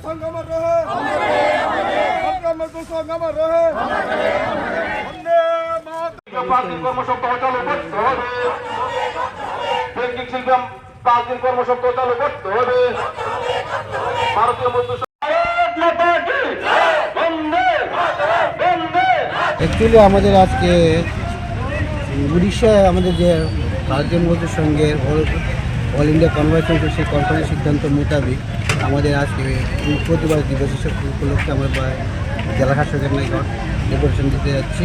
संगम रहे संगम रहे वंदे मातरम। 5 दिन কর্মসপ্তাহ চালু করতে হবে। ব্যাংকিং শিল্পে 5 দিন কর্মসপ্তাহ চালু করতে হবে। ভারতীয় মজদুর অ্যাকচুয়ালি আমাদের আজকে উড়িষ্যায় আমাদের যে ভারতীয় মজদুর সংঘের অল ইন্ডিয়া কনভেনশন সেই কনফারেন্স সিদ্ধান্ত মোতাবেক আমাদের আজকে প্রতিবাদ দিবস উপলক্ষে আমরা জেলা শাসকের নিকট ডেপুটেশন দিতে যাচ্ছি,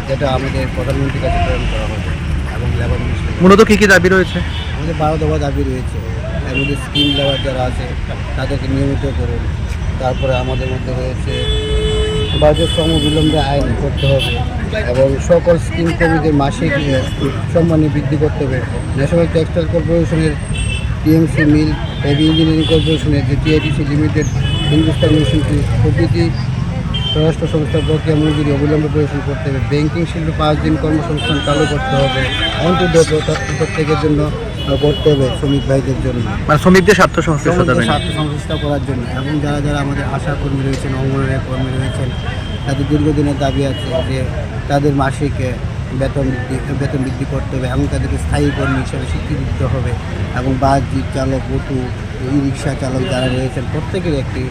যেটা আমাদের প্রধানমন্ত্রীর কাছে প্রেরণ করা হবে। এবং লেবার মিনিস্টার মূলত কী কী দাবি রয়েছে? আমাদের 12 দফা দাবি রয়েছে। এর মধ্যে স্কিম লেবার যারা আছে তাদেরকে নিয়মিত করুন। তারপরে আমাদের মধ্যে রয়েছে বাজেট শ্রম বিলম্বে আইন করতে হবে এবং সকল স্কিম কর্মীদের মাসিক সম্মানী বৃদ্ধি করতে হবে। ন্যাশনাল টেক্সটাইল কর্পোরেশনের টিএমসি মিল, হেভি ইঞ্জিনিয়ারিং কর্পোরেশনের যে টিআইটিসি লিমিটেড, হিন্দুস্তান মেশিন প্রভৃতি স্বরাষ্ট্র সংস্থার প্রক্রিয়া মজুরি অবিলম্বে পরিশোধ করতে হবে। ব্যাংকিং শিল্পে 5 দিন কর্মসংস্থান চালু করতে হবে। অন্তর্দেশ প্রত্যেকের জন্য করতে হবে, শ্রমিক ভাইদের জন্য, মানে শ্রমিকদের স্বার্থ সংশ্লিষ্ট করার জন্য। এবং যারা যারা আমাদের আশা কর্মী রয়েছেন, অঙ্গনওয়াড়ি কর্মী রয়েছেন, তাদের দীর্ঘদিনের দাবি আছে যে তাদের মাসিক বেতন বৃদ্ধি করতে হবে এবং তাদেরকে স্থায়ী কর্মী হিসেবে স্বীকৃতি দিতে হবে। এবং বাস, জিপ চালক, অটো, ই রিক্সা চালক যারা রয়েছেন প্রত্যেকের একটি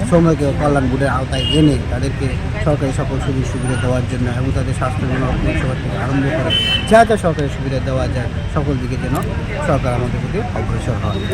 শ্রমিক কল্যাণ বোর্ডের আওতায় এনে তাদেরকে সরকারি সকল সুযোগ সুবিধা দেওয়ার জন্য এবং তাদের স্বাস্থ্য বীমা পরিষেবা থেকে আরম্ভ করে যা যা সরকারি সুবিধা দেওয়া যায় সকল দিকে যেন সরকার আমাদের প্রতি অগ্রসর হয়।